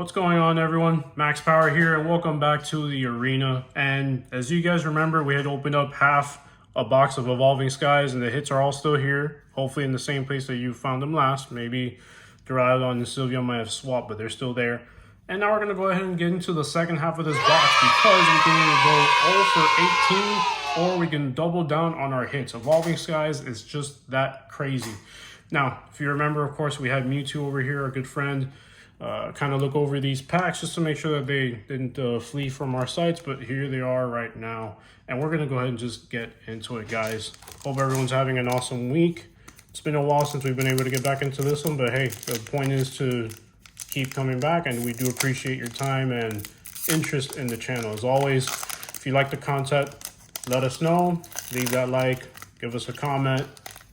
What's going on, everyone? Max Power here, and welcome back to the arena. And as you guys remember, we had opened up half a box of Evolving Skies, and the hits are all still here. Hopefully in the same place that you found them last. Maybe Duraludon and Sylveon might have swapped, but they're still there. And now we're going to go ahead and get into the second half of this box because we can either go 0 for 18 or we can double down on our hits. Evolving Skies is just that crazy. Now, if you remember, of course, we had Mewtwo over here, our good friend. Kind of look over these packs just to make sure that they didn't flee from our sights, but here they are right now. And we're going to go ahead and just get into it, guys. Hope everyone's having an awesome week. It's been a while since we've been able to get back into this one, but hey, the point is to keep coming back, and we do appreciate your time and interest in the channel. As always, if you like the content, let us know. Leave that like, give us a comment,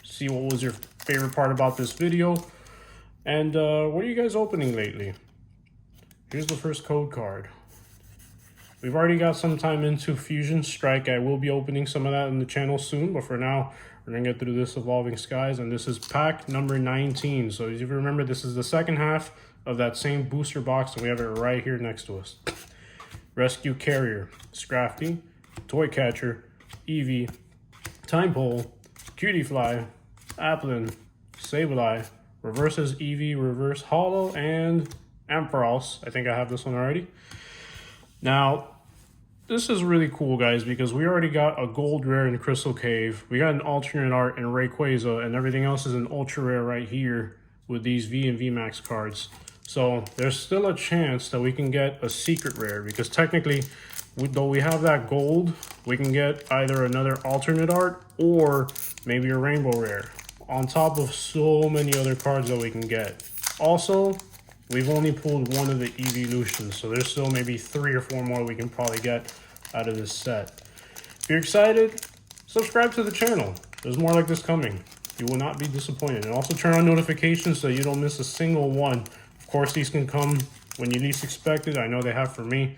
see what was your favorite part about this video. And what are you guys opening lately? Here's the first code card. We've already got some time into Fusion Strike. I will be opening some of that in the channel soon, but for now, we're going to get through this Evolving Skies, and this is pack number 19. So if you remember, this is the second half of that same booster box, and we have it right here next to us. Rescue Carrier, Scrafty, Toy Catcher, Eevee, Time Pole, Cutie Fly, Applin, Sableye, Reverses Eevee, Reverse Hollow, and Ampharos. I think I have this one already. Now, this is really cool, guys, because we already got a gold rare in Crystal Cave. We got an alternate art in Rayquaza, and everything else is an ultra rare right here with these V and VMAX cards. So there's still a chance that we can get a secret rare, because technically, though we have that gold, we can get either another alternate art or maybe a rainbow rare, on top of so many other cards that we can get. Also, we've only pulled one of the evolutions, so there's still maybe 3 or 4 more we can probably get out of this set. If you're excited, subscribe to the channel. There's more like this coming. You will not be disappointed. And also turn on notifications so you don't miss a single one. Of course, these can come when you least expect it. I know they have for me,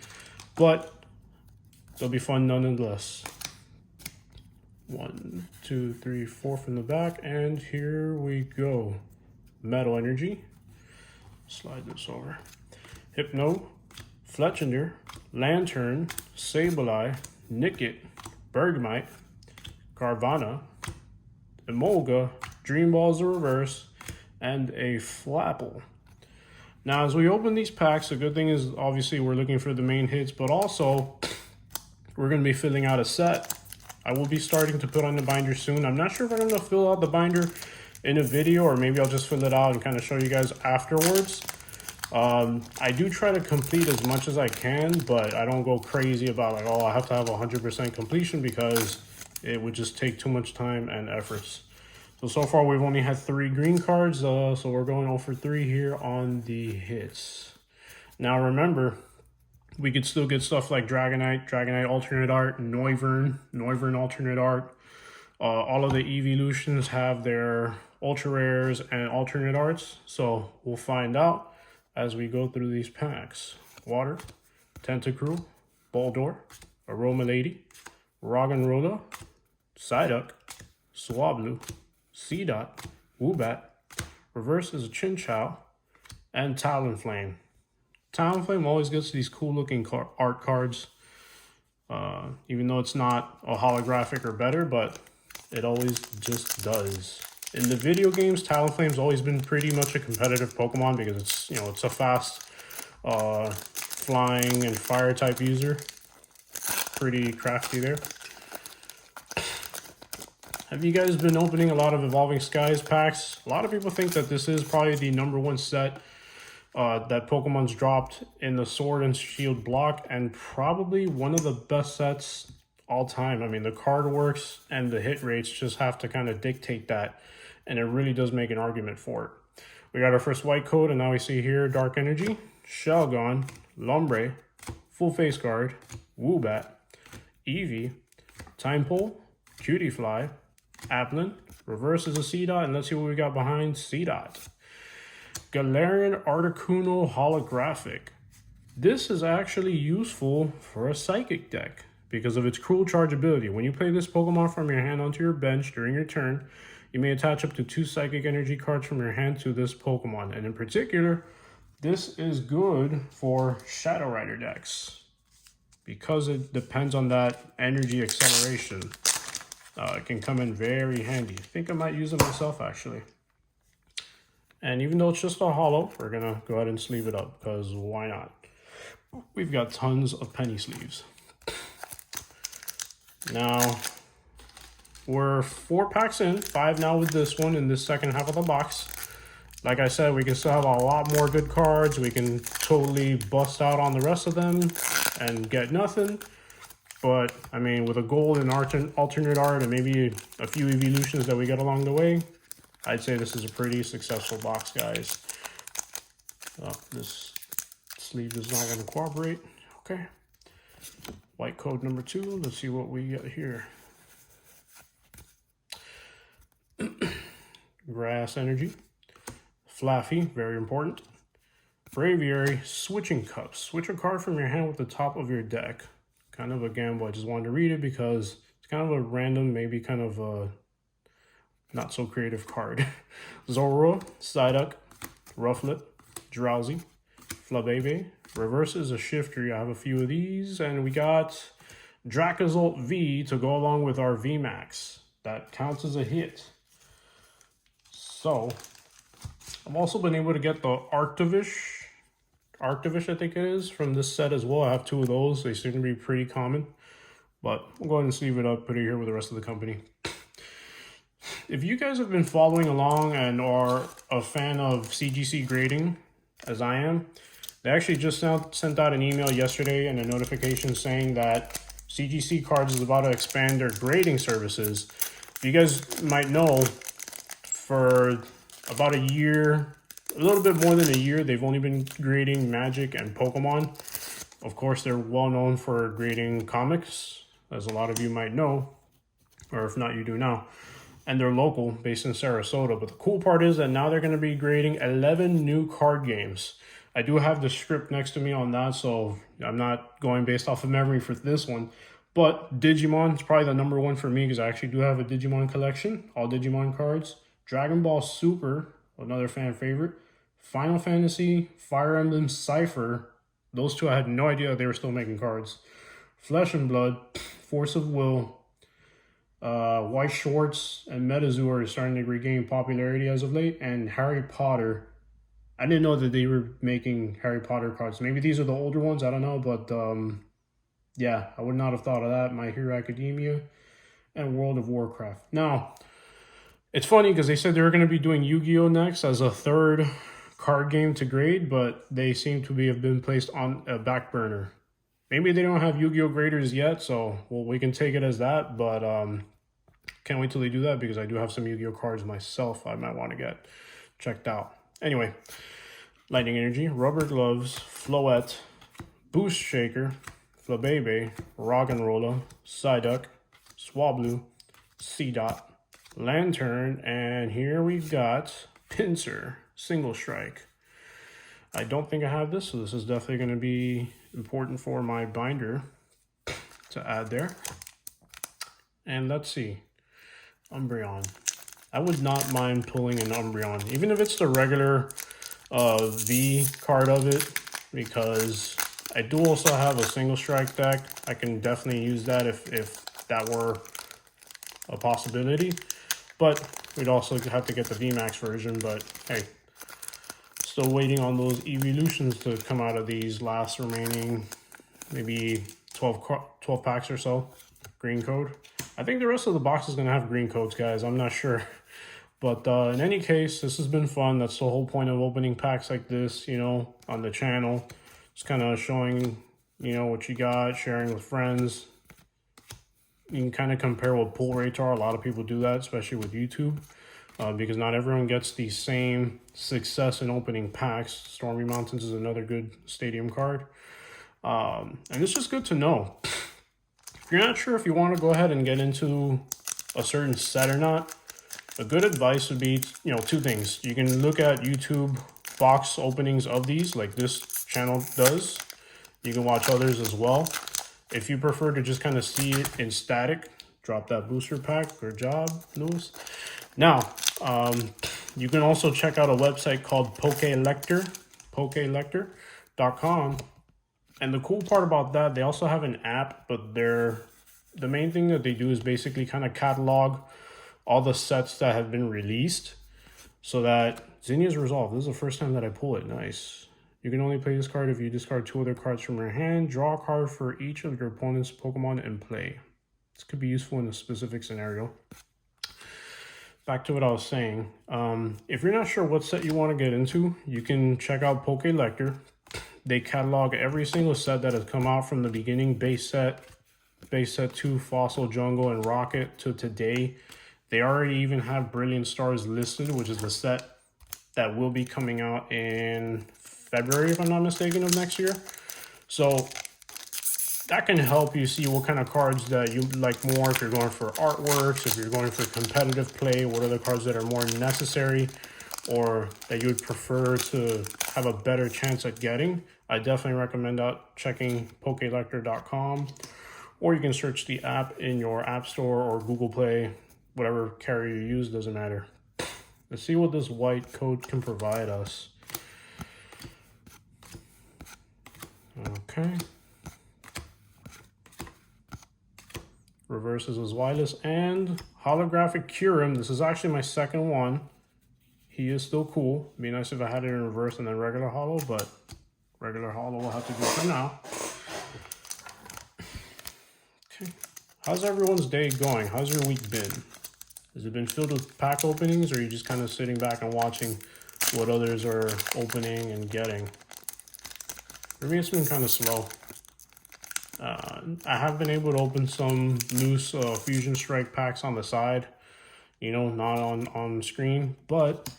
but they'll be fun nonetheless. 1, 2, 3, 4 from the back, and here we go. Metal Energy. Slide this over. Hypno, Fletchinder, Lantern, Sableye, Nickit, Bergmite, Carvana, Emolga, Dream Balls the Reverse, and a Flapple. Now, as we open these packs, the good thing is obviously we're looking for the main hits, but also we're going to be filling out a set. I will be starting to put on the binder soon. I'm not sure if I'm going to fill out the binder in a video, or maybe I'll just fill it out and kind of show you guys afterwards. I do try to complete as much as I can, but I don't go crazy about like, oh, I have to have 100% completion, because it would just take too much time and efforts. So far we've only had 3 green cards, so we're going 0 for 3 here on the hits. Now remember, we could still get stuff like Dragonite alternate art, Noivern alternate art. All of the evolutions have their ultra rares and alternate arts, so we'll find out as we go through these packs. Water, Tentacruel, Boldore, Aroma Lady, Roggenrola, Psyduck, Swablu, Seedot, Woobat, Reverse is a Chinchou, and Talonflame. Talonflame always gets these cool looking art cards, even though it's not a holographic or better, but it always just does. In the video games, Talonflame's always been pretty much a competitive Pokemon because it's, it's a fast flying and fire type user. Pretty crafty there. Have you guys been opening a lot of Evolving Skies packs? A lot of people think that this is probably the #1 set that Pokemon's dropped in the Sword and Shield block, and probably one of the best sets all time. I mean, the card works and the hit rates just have to kind of dictate that, and it really does make an argument for it. We got our first white code, and now we see here Dark Energy, Shelgon, Lombre, Full Face Guard, Woobat, Eevee, Time Pole, Cutie Fly, Applin, Reverse is a Seedot, and let's see what we got behind Seedot. Galarian Articuno Holographic. This is actually useful for a Psychic deck because of its Cruel Charge ability. When you play this Pokemon from your hand onto your bench during your turn, you may attach up to 2 Psychic Energy cards from your hand to this Pokemon. And in particular, This is good for Shadow Rider decks because it depends on that energy acceleration. It can come in very handy. I think I might use it myself actually. And even though it's just a hollow, we're gonna go ahead and sleeve it up because why not? We've got tons of penny sleeves. Now, we're 4 packs in, 5 now with this one in this second half of the box. Like I said, we can still have a lot more good cards. We can totally bust out on the rest of them and get nothing. But, I mean, with a gold and alternate art and maybe a few evolutions that we get along the way, I'd say this is a pretty successful box, guys. Oh, this sleeve is not going to cooperate. Okay. White code number 2. Let's see what we get here. Grass energy. Flaffy, very important. Braviary, switching cups. Switch a card from your hand with the top of your deck. Kind of a gamble. I just wanted to read it because it's kind of a random, maybe kind of a not so creative card. Zorro, Psyduck, Rufflet, Drowsy, Flabebe. Reverse is a shifter. I have a few of these. And we got Dracozolt V to go along with our VMAX. That counts as a hit. So, I've also been able to get the Arctovish, I think it is, from this set as well. I have 2 of those. They seem to be pretty common. But we'll go ahead and sleeve it up, put it here with the rest of the company. If you guys have been following along and are a fan of CGC grading, as I am, they actually just sent out an email yesterday and a notification saying that CGC Cards is about to expand their grading services. You guys might know, for about a year, a little bit more than a year, they've only been grading Magic and Pokemon. Of course, they're well known for grading comics, as a lot of you might know, or if not, you do now. And they're local, based in Sarasota. But the cool part is that now they're going to be grading 11 new card games. I do have the script next to me on that, so I'm not going based off of memory for this one. But Digimon is probably the number 1 for me because I actually do have a Digimon collection, all Digimon cards. Dragon Ball Super, another fan favorite. Final Fantasy, Fire Emblem Cypher. Those 2 I had no idea they were still making cards. Flesh and Blood, Force of Will, White Shorts, and Metazoo are starting to regain popularity as of late. And Harry Potter. I didn't know that they were making Harry Potter cards. Maybe these are the older ones, I don't know. But yeah, I would not have thought of that. My Hero Academia and World of Warcraft. Now, it's funny because they said they were going to be doing Yu-Gi-Oh! Next as a 3rd card game to grade, but they seem to have been placed on a back burner. Maybe they don't have Yu-Gi-Oh! Graders yet, so well, we can take it as that, but can't wait till they do that because I do have some Yu-Gi-Oh! Cards myself I might want to get checked out. Anyway, Lightning Energy, Rubber Gloves, Floette, Boost Shaker, Flabebe, Rock'n'Rolla, Psyduck, Swablu, Seedot, Lantern, and here we've got Pinsir, Single Strike. I don't think I have this, so this is definitely going to be important for my binder to add there. And let's see, Umbreon. I would not mind pulling an Umbreon, even if it's the regular V card of it, because I do also have a Single Strike deck. I can definitely use that if that were a possibility. But we'd also have to get the VMAX version, but hey, still waiting on those evolutions to come out of these last remaining maybe 12 packs or so. Green code. I think the rest of the box is going to have green codes, guys. I'm not sure. But in any case, this has been fun. That's the whole point of opening packs like this, you know, on the channel. Just kind of showing, you know, what you got, sharing with friends. You can kind of compare what pull rates are. A lot of people do that, especially with YouTube, because not everyone gets the same success in opening packs. Stormy Mountains is another good stadium card. And it's just good to know. If you're not sure if you want to go ahead and get into a certain set or not, a good advice would be, you know, 2 things. You can look at YouTube box openings of these, like this channel does. You can watch others as well. If you prefer to just kind of see it in static, drop that booster pack. Good job, Lewis. Now, you can also check out a website called Pokelector, pokelector.com. And the cool part about that, they also have an app, but the main thing that they do is basically kind of catalog all the sets that have been released, so that Zinnia's Resolve, this is the first time that I pull it. Nice. You can only play this card if you discard 2 other cards from your hand. Draw a card for each of your opponent's Pokemon in play. This could be useful in a specific scenario. Back to what I was saying. If you're not sure what set you want to get into, you can check out Pokelector. They catalog every single set that has come out from the beginning, base set 2, Fossil, Jungle, and Rocket, to today. They already even have Brilliant Stars listed, which is the set that will be coming out in February, if I'm not mistaken, of next year. So that can help you see what kind of cards that you like more, if you're going for artworks, if you're going for competitive play, what are the cards that are more necessary or that you would prefer to have a better chance at getting. I definitely recommend checking pokelector.com, or you can search the app in your App Store or Google Play, whatever carrier you use, doesn't matter. Let's see what this white code can provide us. Okay. Reverses as wireless and holographic Kyurem. This is actually my second one. He is still cool. It'd be nice if I had it in reverse and then regular holo, but regular holo will have to do for now. Okay. How's everyone's day going? How's your week been? Has it been filled with pack openings, or are you just kind of sitting back and watching what others are opening and getting? For me, it's been kind of slow. I have been able to open some loose Fusion Strike packs on the side, you know, not on screen, but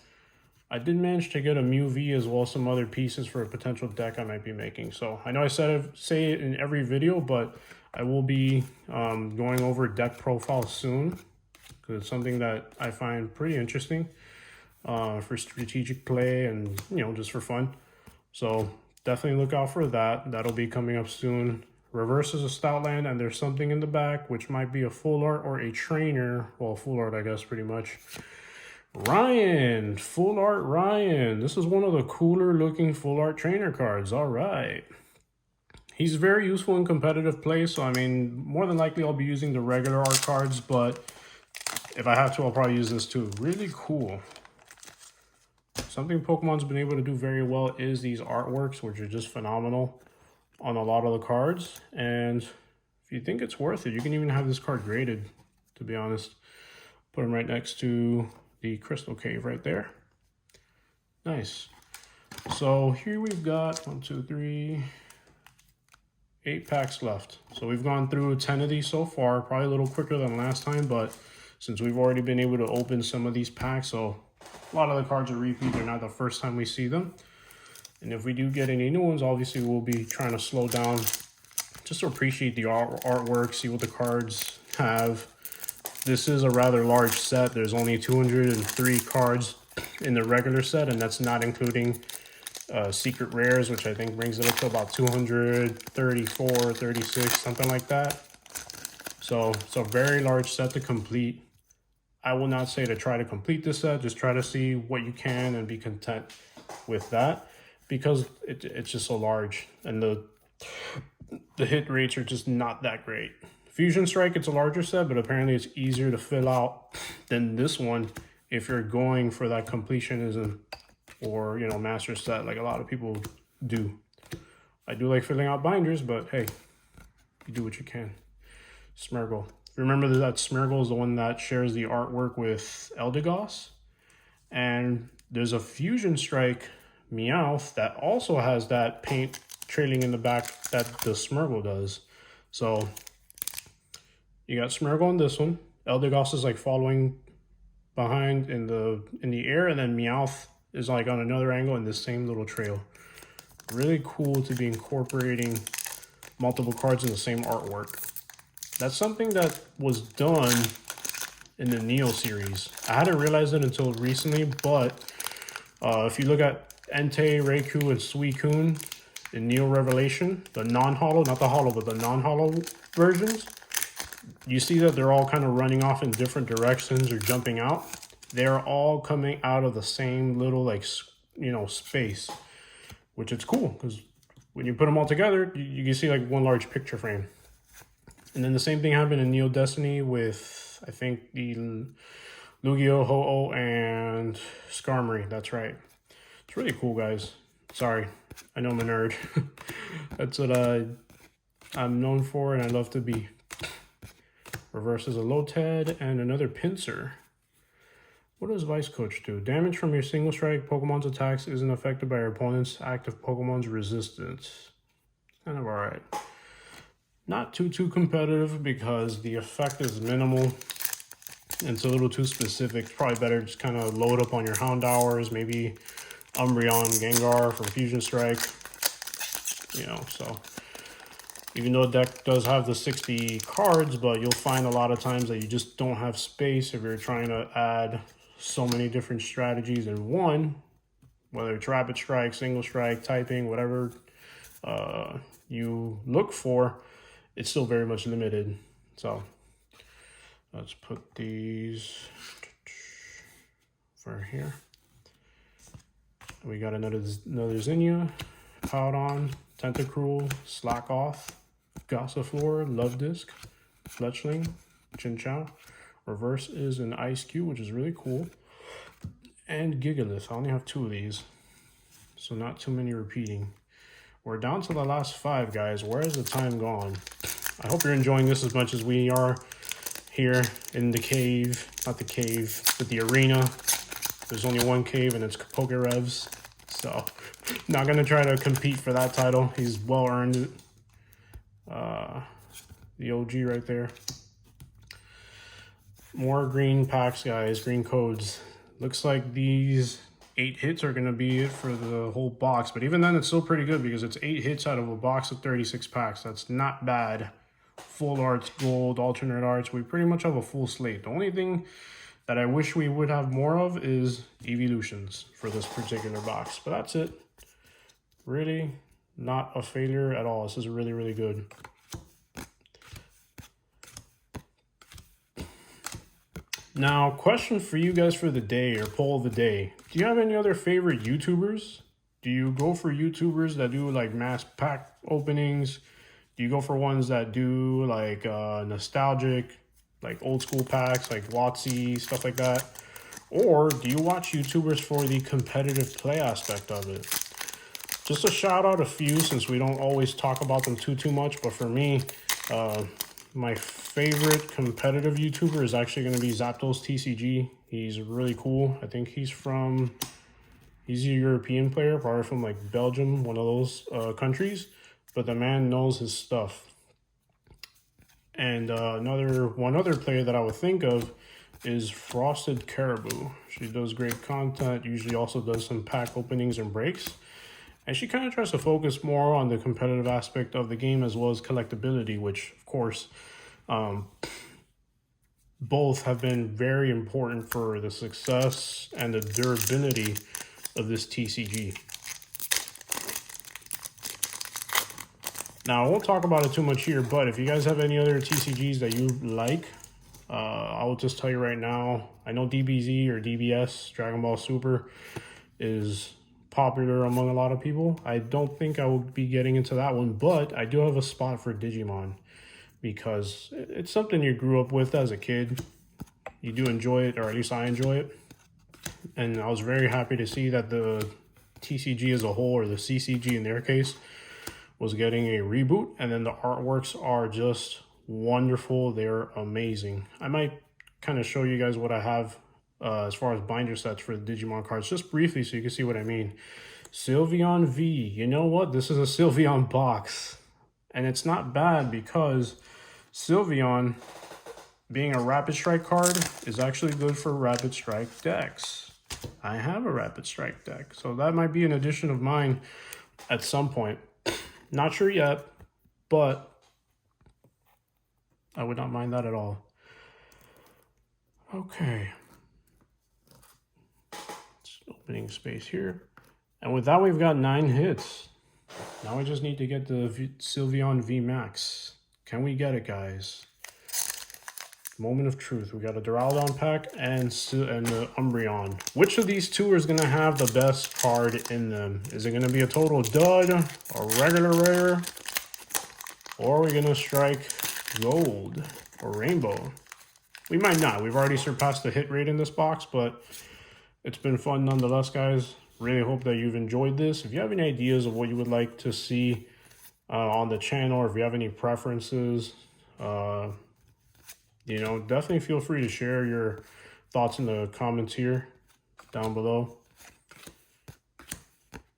I did manage to get a Mew V as well as some other pieces for a potential deck I might be making. So I know I say it in every video, but I will be going over deck profiles soon, because it's something that I find pretty interesting for strategic play and, you know, just for fun. So definitely look out for that. That'll be coming up soon. Reverse is a Stoutland, and there's something in the back, which might be a full art or a trainer. Well, full art, I guess, pretty much. Ryan, full art Ryan. This is one of the cooler looking full art trainer cards. All right. He's very useful in competitive play, so I mean, more than likely I'll be using the regular art cards, but if I have to, I'll probably use this too. Really cool. Something Pokemon's been able to do very well is these artworks, which are just phenomenal on a lot of the cards. And if you think it's worth it, you can even have this card graded, to be honest. Put him right next to the Crystal Cave right there. Nice. So here we've got 1, 2, 3, 8 packs left. So we've gone through 10 of these so far, probably a little quicker than last time, but since we've already been able to open some of these packs, so a lot of the cards are repeat. They're not the first time we see them. And if we do get any new ones, obviously we'll be trying to slow down just to appreciate the artwork, see what the cards have. This is a rather large set. There's only 203 cards in the regular set, and that's not including secret rares, which I think brings it up to about 234, 36, something like that. So it's a very large set to complete. I will not say to try to complete this set. Just try to see what you can and be content with that, because it's just so large, and the hit rates are just not that great. Fusion Strike, it's a larger set, but apparently it's easier to fill out than this one if you're going for that completionism or, you know, master set like a lot of people do. I do like filling out binders, but hey, you do what you can. Smeargle. Remember that Smeargle is the one that shares the artwork with Eldegoss. And there's a Fusion Strike Meowth that also has that paint trailing in the back that the Smeargle does. So you got Smeargle on this one. Eldegoss is like following behind in the air, and then Meowth is like on another angle in the same little trail. Really cool to be incorporating multiple cards in the same artwork. That's something that was done in the Neo series. I hadn't realized it until recently, but if you look at Entei, Raikou, and Suicune in Neo Revelation, the non-holo, not the holo, but the non-holo versions, you see that they're all kind of running off in different directions or jumping out. They're all coming out of the same little, like, you know, space, which it's cool because when you put them all together, you can see like one large picture frame. And then the same thing happened in Neo Destiny with, I think, the Lugia, Ho-Oh, and Skarmory. That's right. It's really cool, guys. Sorry, I know I'm a nerd. That's what I'm known for and I love to be. Reverses a Lotad and another Pinsir. What does Vice Coach do? Damage from your single strike Pokemon's attacks isn't affected by your opponent's active Pokemon's resistance. Kind of alright. Not too competitive because the effect is minimal. And it's a little too specific. It's probably better just kind of load up on your Houndours, maybe Umbreon, Gengar from Fusion Strike. You know, so even though the deck does have the 60 cards, but you'll find a lot of times that you just don't have space if you're trying to add so many different strategies in one, whether it's Rapid Strike, Single Strike, typing, whatever you look for, it's still very much limited. So let's put these for here. We got another Zinnia, Powdon, Tentacruel, Slackoth, Gossifleur, Love Disc, Fletchling, Chinchou. Reverse is an Ice Cube, which is really cool. And Gigalith. I only have 2 of these, so not too many repeating. We're down to the last 5, guys. Where has the time gone? I hope you're enjoying this as much as we are here in the cave. Not the cave, but the arena. There's only one cave, and it's Pokerevs. So, not going to try to compete for that title. He's well earned it. The OG right there. More green packs, guys. Green codes. Looks like these 8 hits are going to be it for the whole box. But even then, it's still pretty good because it's 8 hits out of a box of 36 packs. That's not bad. Full arts, gold, alternate arts. We pretty much have a full slate. The only thing that I wish we would have more of is evolutions for this particular box. But that's it. Really not a failure at all. This is really, really good. Now, question for you guys for the day, or poll of the day. Do you have any other favorite YouTubers? Do you go for YouTubers that do like mass pack openings? Do you go for ones that do like nostalgic, like old school packs, like WotC, stuff like that? Or do you watch YouTubers for the competitive play aspect of it? Just to shout out a few, since we don't always talk about them too much, but for me, my favorite competitive YouTuber is actually going to be Zapdos TCG. He's really cool. I think he's a European player, probably from like Belgium, one of those countries. But the man knows his stuff. And one other player that I would think of is Frosted Caribou. She does great content, usually also does some pack openings and breaks. And she kind of tries to focus more on the competitive aspect of the game as well as collectability, which, of course, both have been very important for the success and the durability of this TCG. Now, I won't talk about it too much here, but if you guys have any other TCGs that you like, I will just tell you right now, I know DBZ or DBS, Dragon Ball Super, is popular among a lot of people. I don't think I will be getting into that one, but I do have a spot for Digimon because it's something you grew up with as a kid. You do enjoy it, or at least I enjoy it. And I was very happy to see that the TCG as a whole, or the CCG in their case, was getting a reboot. And then the artworks are just wonderful. They're amazing. I might kind of show you guys what I have as far as binder sets for the Digimon cards, just briefly so you can see what I mean. Sylveon V. You know what? This is a Sylveon box. And it's not bad because Sylveon, being a Rapid Strike card, is actually good for Rapid Strike decks. I have a Rapid Strike deck, so that might be an addition of mine at some point. Not sure yet, but I would not mind that at all. Okay. Opening space here. And with that, we've got 9 hits. Now we just need to get the Sylveon V Max. Can we get it, guys? Moment of truth. We got a Duraludon pack and the Umbreon. Which of these two is going to have the best card in them? Is it going to be a total dud, a regular rare, or are we going to strike gold or rainbow? We might not. We've already surpassed the hit rate in this box, but it's been fun nonetheless, guys. Really hope that you've enjoyed this. If you have any ideas of what you would like to see on the channel, or if you have any preferences, you know, definitely feel free to share your thoughts in the comments here down below.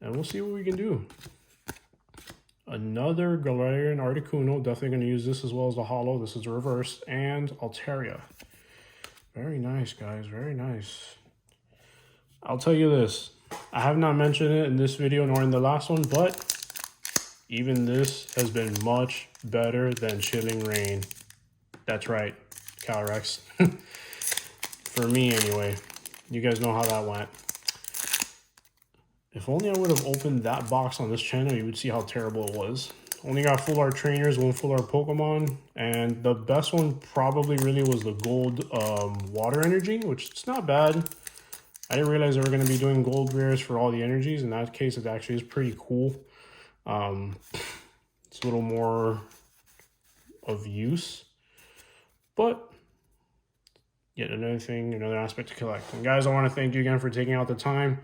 And we'll see what we can do. Another Galarian Articuno. Definitely going to use this as well as the Holo. This is reversed. And Altaria. Very nice, guys. Very nice. I'll tell you this. I have not mentioned it in this video nor in the last one, but even this has been much better than Chilling Rain. That's right, Calyrex. For me, anyway. You guys know how that went. If only I would have opened that box on this channel, you would see how terrible it was. Only got full art trainers, one full art Pokemon, and the best one probably really was the gold water energy, which it's not bad. I didn't realize they were going to be doing gold rares for all the energies. In that case, it actually is pretty cool. It's a little more of use, but yet another thing, another aspect to collect. And guys, I want to thank you again for taking out the time.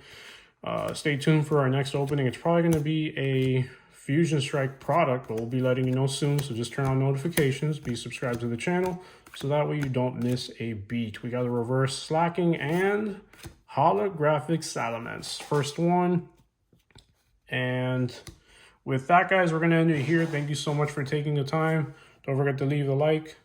Stay tuned for our next opening. It's probably going to be a Fusion Strike product, but we'll be letting you know soon. So just turn on notifications, be subscribed to the channel, so that way you don't miss a beat. We got a reverse Slacking and holographic Salamence. First one. And with that, guys, we're going to end it here. Thank you so much for taking the time. Don't forget to leave a like.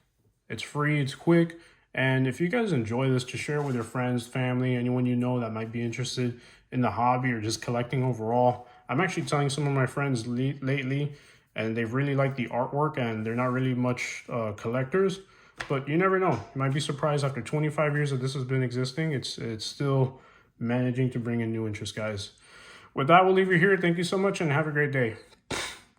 It's free, it's quick. And if you guys enjoy this, just share it with your friends, family, anyone you know that might be interested in the hobby or just collecting overall. I'm actually telling some of my friends lately, and they've really liked the artwork, and they're not really much collectors. But you never know. You might be surprised after 25 years that this has been existing. It's still managing to bring in new interest, guys. With that, we'll leave you here. Thank you so much, and have a great day.